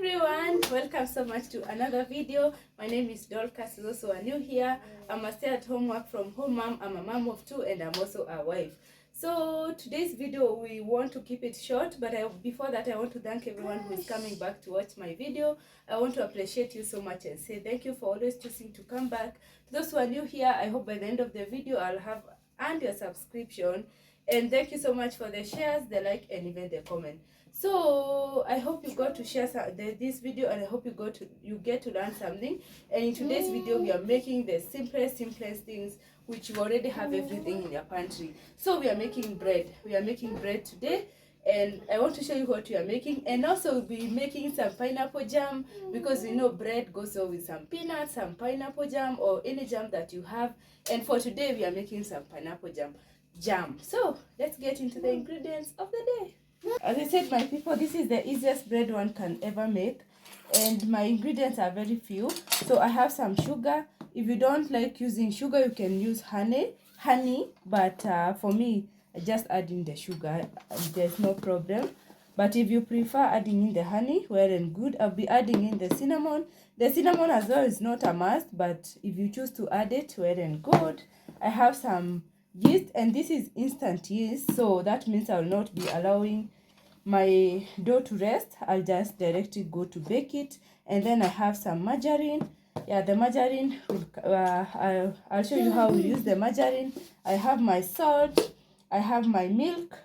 everyone, welcome so much to another video. My name is Dorcas. Those who are new here, I'm a stay-at-home work from home mom. I'm a mom of two and I'm also a wife. So today's video we want to keep it short, but before that I want to thank everyone who is coming back to watch my video. I want to appreciate you so much and say thank you for always choosing to come back. To those who are new here, I hope by the end of the video I'll have earned your subscription, and thank you so much for the shares, the like, and even the comment. So I hope you got to share this video, and I hope you get to learn something. And in today's video we are making the simplest things, which you already have everything in your pantry. So we are making bread today, and I want to show you what we are making. And also we'll be making some pineapple jam, because we know bread goes well with some peanuts, some pineapple jam, or any jam that you have. And for today we are making some pineapple jam. So let's get into the ingredients of the day. As I said, my people, this is the easiest bread one can ever make, and my ingredients are very few. So I have some sugar. If you don't like using sugar, you can use honey, but for me, I just add in the sugar. There's no problem. But if you prefer adding in the honey, well and good. I'll be adding in the cinnamon. The cinnamon as well is not a must, but if you choose to add it, well and good. I have some yeast, and this is instant yeast, so that means I'll not be allowing my dough to rest. I'll just directly go to bake it. And then I have some margarine. Yeah, the margarine I'll show you how we use the margarine. I have my salt, I have my milk.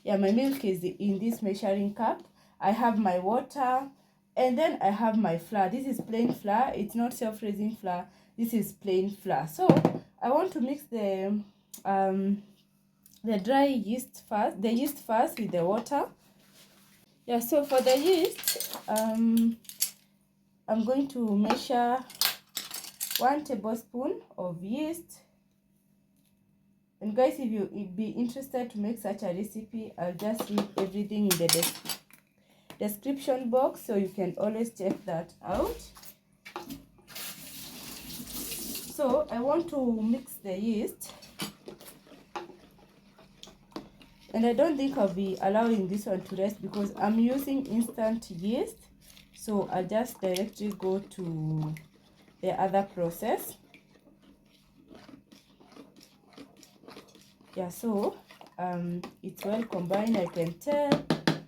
Yeah, my milk is in this measuring cup. I have my water, and then I have my flour. This is plain flour, it's not self-raising flour, this is plain flour. So I want to mix the dry yeast first, with the water. Yeah, so for the yeast, I'm going to measure 1 tablespoon of yeast. And guys, if you'd be interested to make such a recipe, I'll just leave everything in the description box, so you can always check that out. So I want to mix the yeast, and I don't think I'll be allowing this one to rest because I'm using instant yeast. So I'll just directly go to the other process. Yeah, so it's well combined, I can tell.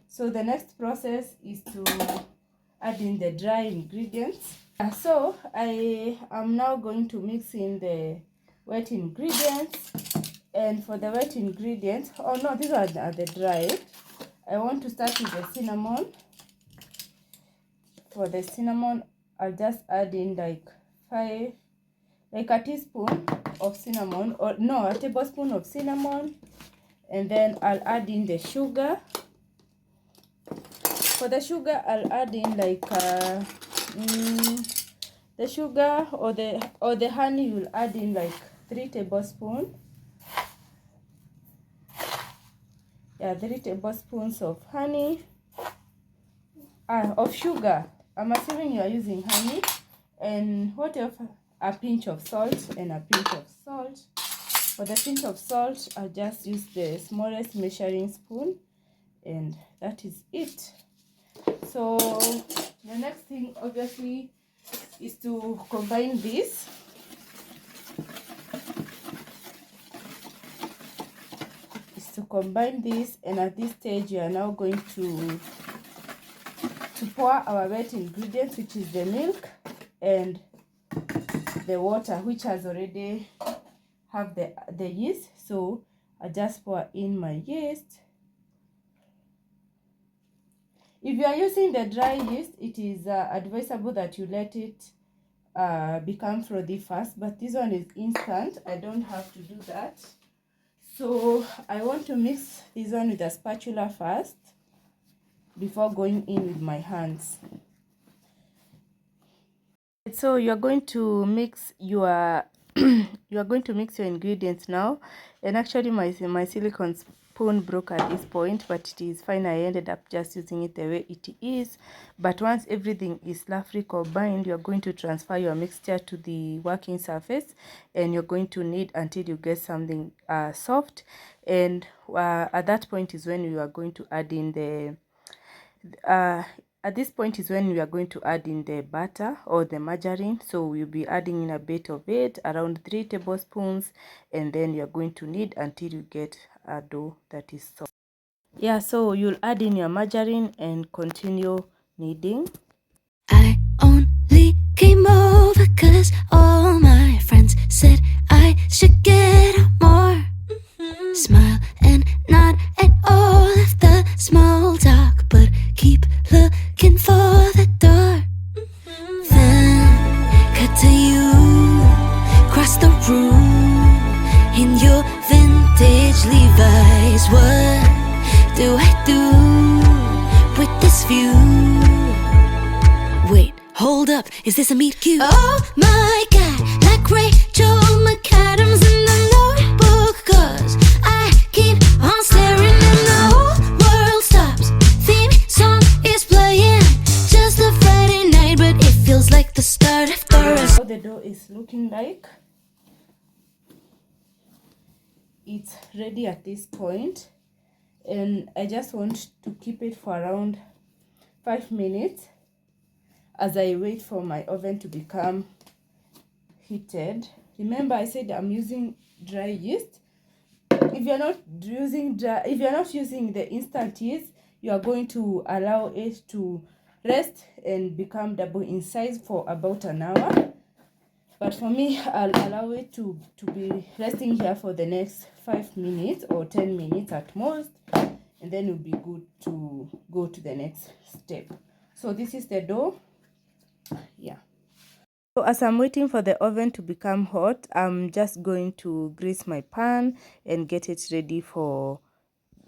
So the next process is to add in the dry ingredients. So I am now going to mix in the wet ingredients. And for the wet ingredients, oh no, these are the dry. I want to start with the cinnamon. For the cinnamon, I'll just add in like a teaspoon of cinnamon, or no, a tablespoon of cinnamon. And then I'll add in the sugar. For the sugar, I'll add in like the sugar or the honey. You'll add in like 3 tablespoons. Yeah, 3 tablespoons of honey, of sugar. I'm assuming you are using honey. And what else? A pinch of salt and a pinch of salt. For the pinch of salt, I'll just use the smallest measuring spoon, and that is it. So the next thing obviously is to combine this. And at this stage you are now going to pour our wet ingredients, which is the milk and the water, which has already have the yeast. So I just pour in my yeast. If you are using the dry yeast, it is advisable that you let it become frothy first, but this one is instant. I don't have to do that. So I want to mix this one with a spatula first before going in with my hands. So you're going to mix your ingredients now. And actually my silicone spoon broke at this point, but it is fine. I ended up just using it the way it is. But once everything is roughly combined, you're going to transfer your mixture to the working surface, and you're going to knead until you get something soft. And at that point is when you are going to add in the At this point is when we are going to add in the butter or the margarine. So we'll be adding in a bit of it, around 3 tablespoons, and then you're going to knead until you get a dough that is soft. Yeah, so you'll add in your margarine and continue kneading. I only came over 'cause all my friends said I should get out more. Smile and nod at all of the small talk, but keep looking for the door. Then cut to you, cross the room in your vintage Levi's. What do I do with this view? Wait, hold up, is this a meet cute? Oh my god, like Rachel McAdams in the Notebook, 'cause I keep on staring and the whole world stops. Theme song is playing, just a Friday night, but it feels like the start of the rest. How the dough is looking like. It's ready at this point, and I just want to keep it for around 5 minutes as I wait for my oven to become heated. Remember, I said I'm using dry yeast. If you're not using the instant yeast, you are going to allow it to rest and become double in size for about an hour. But for me, I'll allow it to be resting here for the next 5 minutes or 10 minutes at most, and then it'll be good to go to the next step. So this is the dough. Yeah. So as I'm waiting for the oven to become hot, I'm just going to grease my pan and get it ready for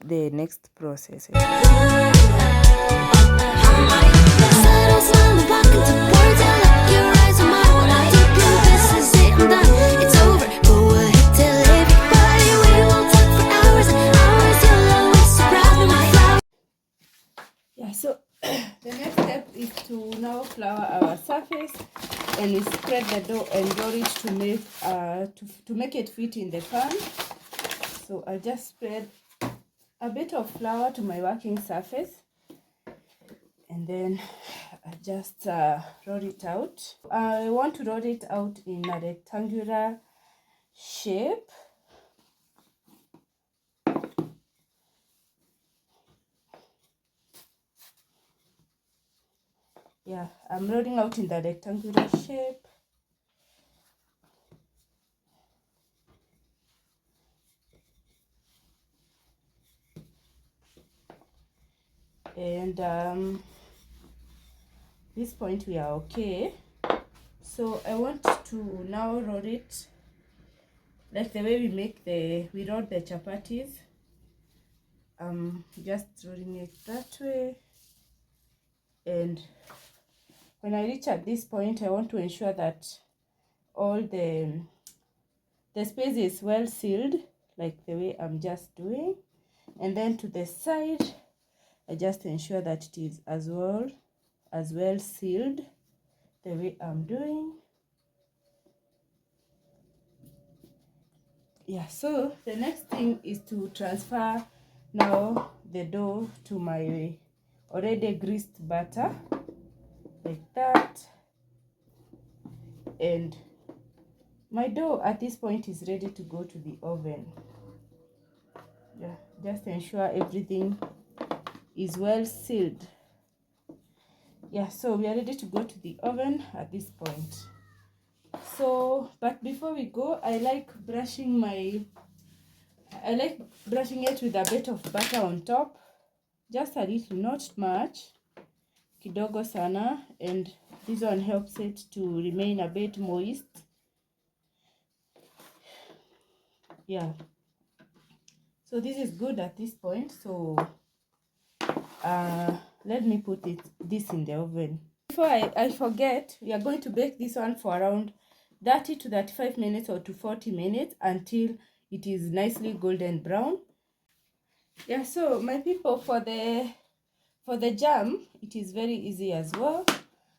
the next process. Yeah, so the next step is to now flour our surface, and we spread the dough and roll it to make it fit in the pan. So I'll just spread a bit of flour to my working surface, and then I just roll it out. I want to roll it out in a rectangular shape. Yeah, I'm rolling out in the rectangular shape. And this point we are okay. So I want to now roll it like the way we roll the chapatis. Just rolling it that way, and when I reach at this point, I want to ensure that all the space is well sealed, like the way I'm just doing. And then to the side, I just ensure that it is as well sealed, the way I'm doing. Yeah, so the next thing is to transfer now the dough to my already greased butter, like that. And my dough at this point is ready to go to the oven. Yeah, just ensure everything is well sealed. Yeah, so we are ready to go to the oven at this point. So, but before we go, I like brushing it with a bit of butter on top, just a little, not much, kidogo sana, and this one helps it to remain a bit moist. Yeah, so this is good at this point. So let me put this in the oven. Before I forget, we are going to bake this one for around 30 to 35 minutes or to 40 minutes until it is nicely golden brown. Yeah, so my people, for the jam, it is very easy as well.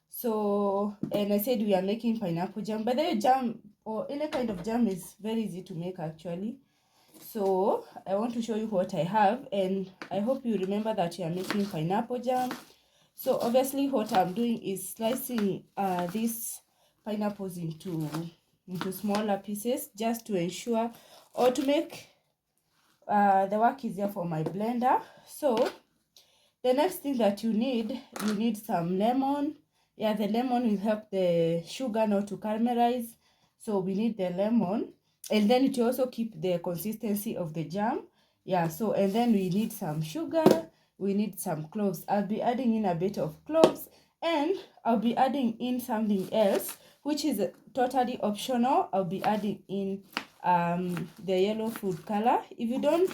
So, and I said we are making pineapple jam, but the jam or any kind of jam is very easy to make actually. So I want to show you what I have, and I hope you remember that you are making pineapple jam. So obviously what I'm doing is slicing these pineapples into smaller pieces, just to ensure or to make the work easier for my blender. So the next thing that you need some lemon. Yeah, the lemon will help the sugar not to caramelize, so we need the lemon, and then it will also keep the consistency of the jam. Yeah, so and then we need some sugar, we need some cloves. I'll be adding in a bit of cloves, and I'll be adding in something else which is totally optional. I'll be adding in the yellow food color. If you don't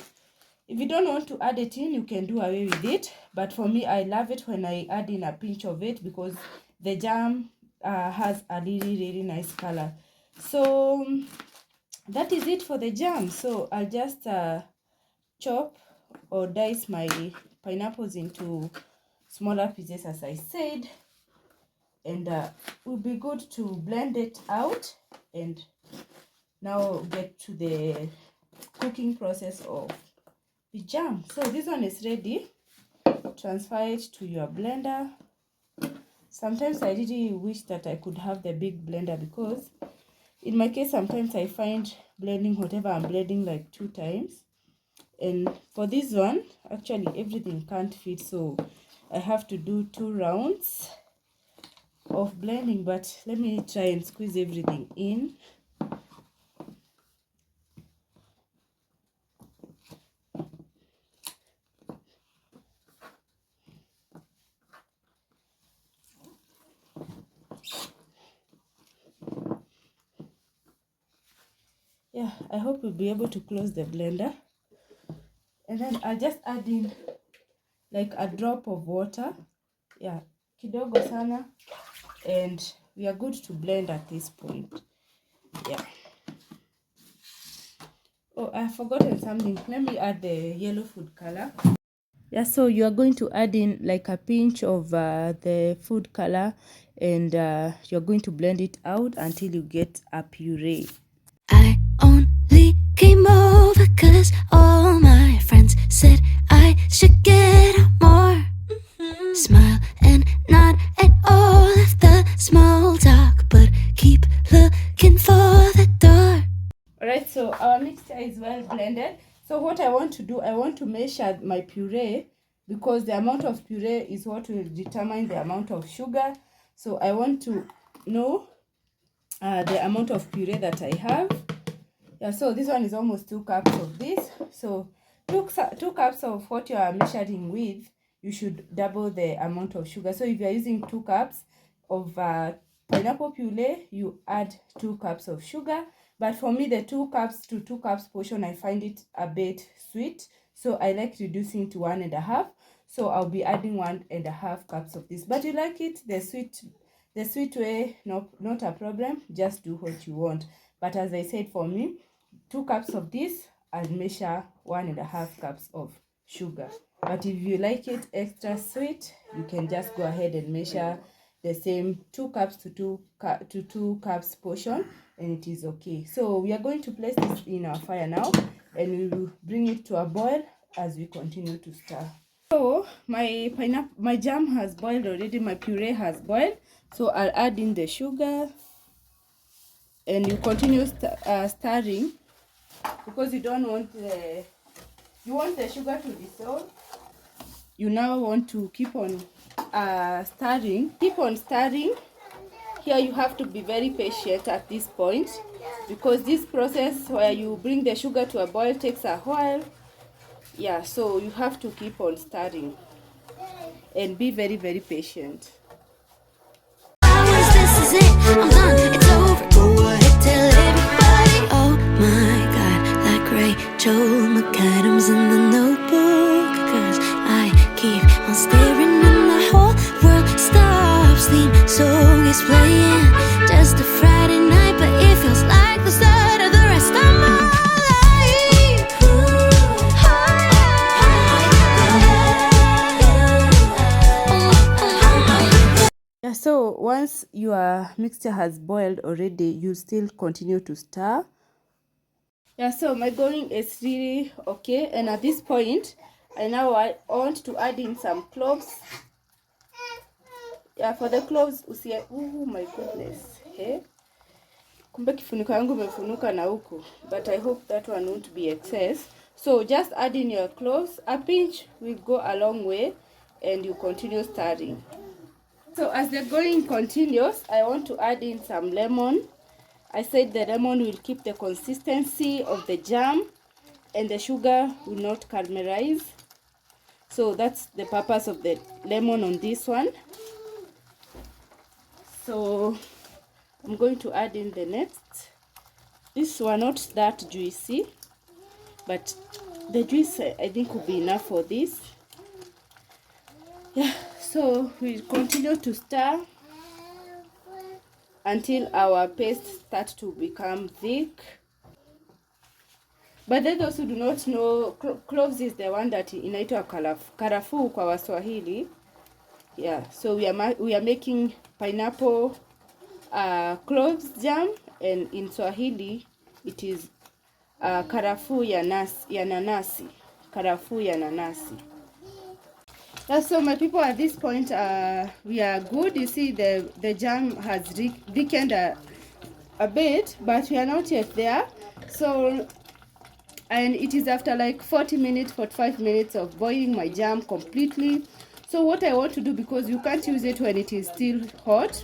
want to add it in, you can do away with it, but for me, I love it when I add in a pinch of it, because the jam has a really nice color. So that is it for the jam. So I'll just chop or dice my pineapples into smaller pieces, as I said, and will be good to blend it out, and now get to the cooking process of the jam. So this one is ready. Transfer it to your blender. Sometimes I really wish that I could have the big blender, because in my case sometimes I find blending whatever I'm blending like 2 times, and for this one actually everything can't fit, so I have to do 2 rounds of blending. But let me try and squeeze everything in. Yeah, I hope we'll be able to close the blender, and then I'll just add in like a drop of water. Yeah, kidogo sana, and we are good to blend at this point. Yeah. Oh, I've forgotten something. Let me add the yellow food color. Yeah, so you are going to add in like a pinch of the food color, and you're going to blend it out until you get a puree. I only came over 'cause all my friends said I should get out more. Smile and nod at all of the small talk, but keep looking for the door. Alright, so our mixture is well blended. So what I want to do, I want to measure my puree, because the amount of puree is what will determine the amount of sugar. So I want to know the amount of puree that I have. Yeah, so this one is almost 2 cups of this. So 2 cups of what you are measuring with, you should double the amount of sugar. So if you are using 2 cups of pineapple puree, you add 2 cups of sugar. But for me, the 2 cups to 2 cups portion, I find it a bit sweet, so I like reducing to 1.5. So I'll be adding 1.5 cups of this. But you like it the sweet way, not a problem. Just do what you want. But as I said, for me, 2 cups of this, I'll measure 1.5 cups of sugar. But if you like it extra sweet, you can just go ahead and measure the same 2 cups to 2 cups portion, and it is okay. So we are going to place this in our fire now, and we will bring it to a boil as we continue to stir. So my jam has boiled already, my puree has boiled. So I'll add in the sugar, and you continue stirring, because you don't want you want the sugar to dissolve. You now want to keep on stirring. Keep on stirring. Here you have to be very patient at this point, because this process where you bring the sugar to a boil takes a while. Yeah, so you have to keep on stirring and be very patient. This is it, I'm done, it's over. Go ahead, tell everybody. Oh my God, like Rachel McAdams in the Notebook. 'Cause I keep on staring and the whole world stops. Theme song is playing, just a Friday night, but it feels like the start of the rest of my life. Yeah, so once your mixture has boiled already, you still continue to stir. Yeah, so my going is really okay, and at this point I want to add in some cloves. Yeah, for the cloves usie. Oh my goodness. Hey. Kumbe kifuniko yangu imefunuka na huku, but I hope that one won't be excess. So just add in your cloves. A pinch will go a long way, and you continue stirring. So as the going continues, I want to add in some lemon. I said the lemon will keep the consistency of the jam, and the sugar will not caramelize. So that's the purpose of the lemon on this one. So I'm going to add in the next. These were not that juicy, but the juice I think will be enough for this. Yeah, so we continue to stir until our paste starts to become thick. But then those who do not know, cloves is the one that inaitwa karafuu kwa Waswahili. Yeah, so we are making pineapple cloves jam, and in Swahili it is karafuu ya nanasi. Karafuu ya nanasi. Yeah, so my people, at this point we are good. You see the jam has thickened a bit, but we are not yet there. So, and it is after like 40 minutes, 45 minutes of boiling my jam completely. So what I want to do, because you can't use it when it is still hot,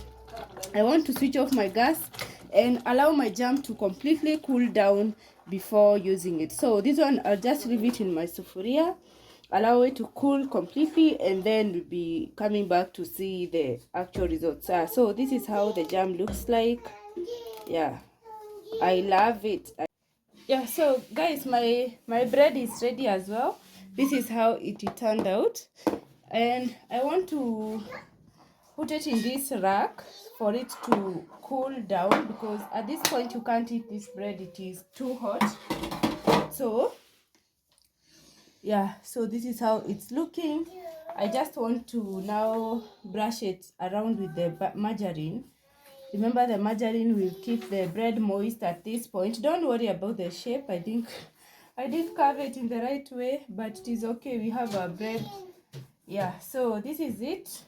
I want to switch off my gas and allow my jam to completely cool down before using it. So this one, I'll just leave it in my sufuria, allow it to cool completely, and then we'll be coming back to see the actual results. So this is how the jam looks like. Yeah, I love it. Yeah, so guys, my bread is ready as well. This is how it turned out, and I want to put it in this rack for it to cool down, because at this point you can't eat this bread, it is too hot. So yeah, so this is how it's looking. I just want to now brush it around with the margarine. Remember, the margarine will keep the bread moist at this point. Don't worry about the shape. I think I didn't carve it in the right way, but it is okay. We have our bread. Yeah, so this is it.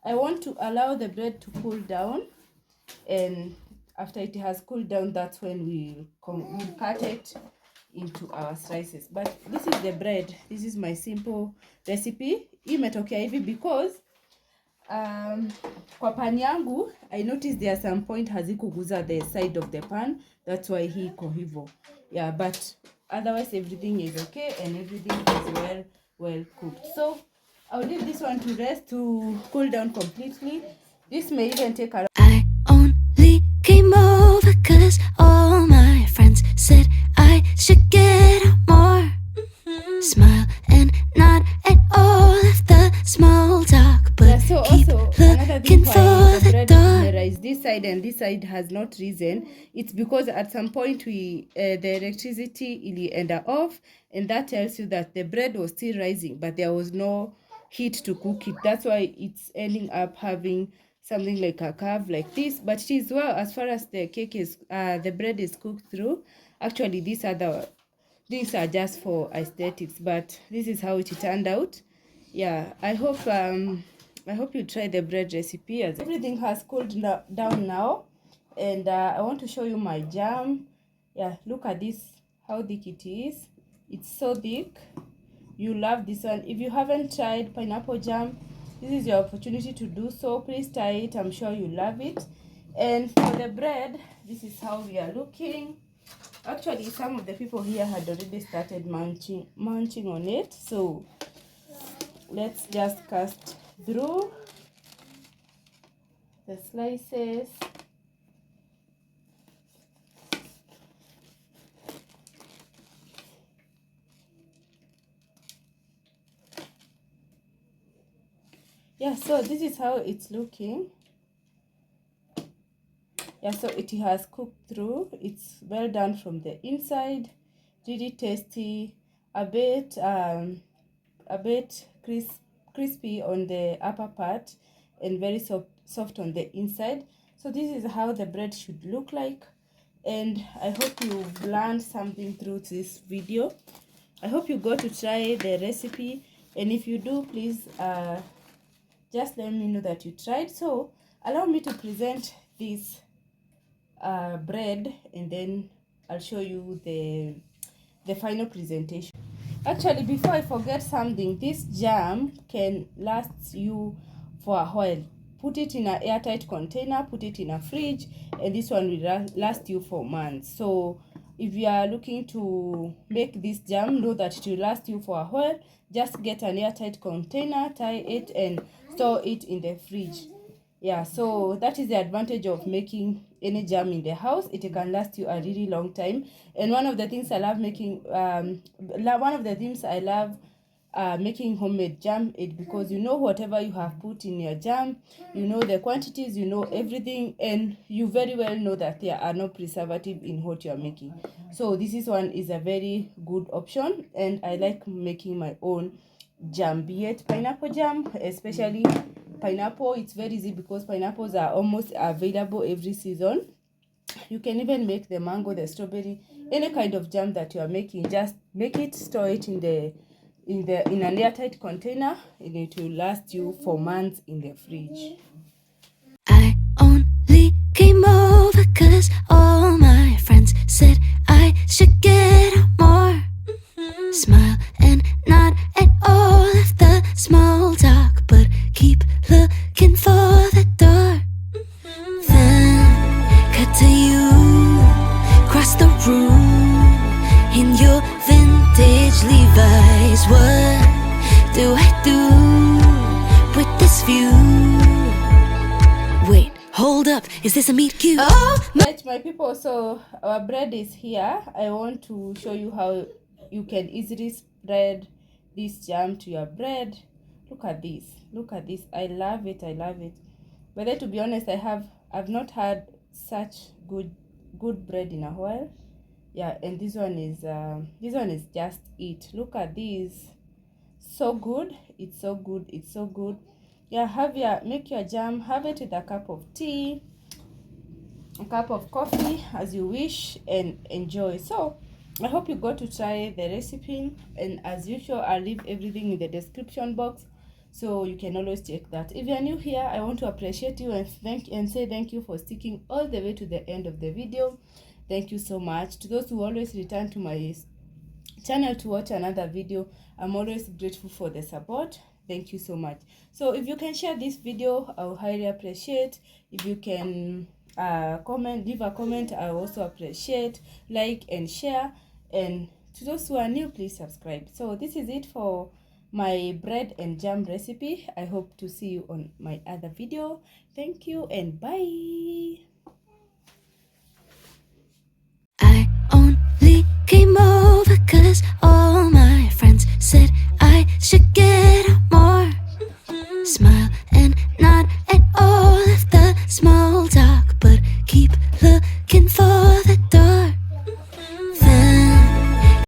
I want to allow the bread to cool down, and after it has cooled down, that's when we'll cut it into our slices. But this is the bread. This is my simple recipe. Imetokea hivi because kwa pan yangu I noticed there some point hazikuguza the side of the pan, that's why hii iko hivyo. Yeah, but otherwise everything is okay and everything is well cooked. So I'll leave this one to rest to cool down completely. This may even take around. I only came over 'cause all my friends said I should get out more. Smile and nod at all of the small talk, but So keep also another thing looking why for the the bread door. is this side and this side has not risen. It's because at some point the electricity ended off, and that tells you that the bread was still rising, but there was no heat to cook it. That's why it's ending up having something like a curve like this. But it is well, as far as the cake is the bread is cooked through. Actually, these are just for aesthetics, but this is how it turned out. Yeah, I hope you try the bread recipe. As everything has cooled down now, and I want to show you my jam. Yeah, look at this, how thick it is. It's so thick. You love this one. If you haven't tried pineapple jam, this is your opportunity to do so. Please try it. I'm sure you love it. And for the bread, this is how we are looking. Actually, some of the people here had already started munching on it. So let's just cast through the slices. Yeah, so this is how it's looking. Yeah, so it has cooked through. It's well done from the inside, really tasty, a bit crispy on the upper part, and very soft on the inside. So this is how the bread should look like, and I hope you've learned something through this video. I hope you go to try the recipe, and if you do, please just let me know that you tried. So allow me to present this bread, and then I'll show you the final presentation. Actually, before I forget something, this jam can last you for a while. Put it in an airtight container, put it in a fridge, and this one will last you for months. So if you are looking to make this jam, know that it will last you for a while. Just get an airtight container, tie it, and store it in the fridge. Yeah, so that is the advantage of making any jam in the house. It can last you a really long time. And one of the things I love making making homemade jam is because you know whatever you have put in your jam, you know the quantities, you know everything, and you very well know that there are no preservative in what you are making. So this is a very good option, and I like making my own jam, be it pineapple jam, especially pineapple. It's very easy because pineapples are almost available every season. You can even make the mango, the strawberry, any kind of jam that you are making. Just make it, store it in an airtight container, and it will last you for months in the fridge. I only came over 'cause all my friends said I should get out more. Smile and nod at all of the small talk, but keep looking for the door. Then cut to you, cross the room in your vintage Levi's. What do I do with this view? Wait, hold up, is this a meet cute? Oh my people, so our bread is here. I want to show you how you can easily spread this jam to your bread. Look at this, I love it. But then, to be honest, I've not had such good bread in a while. Yeah, and this one is just it. Look at this, so good. It's so good. Yeah, make your jam, have it with a cup of tea, a cup of coffee, as you wish, and enjoy. So I hope you got to try the recipe, and as usual, I'll leave everything in the description box, so you can always check that. If you are new here, I want to appreciate you and say thank you for sticking all the way to the end of the video. Thank you so much. To those who always return to my channel to watch another video, I'm always grateful for the support. Thank you so much. So if you can share this video, I'll highly appreciate. If you can leave a comment, I also appreciate. Like and share, and to those who are new, please subscribe. So this is it for my bread and jam recipe. I hope to see you on my other video. Thank you and bye. I only came over 'cause all my friends said I should get out more. Smile and nod at all of the small talk, but keep looking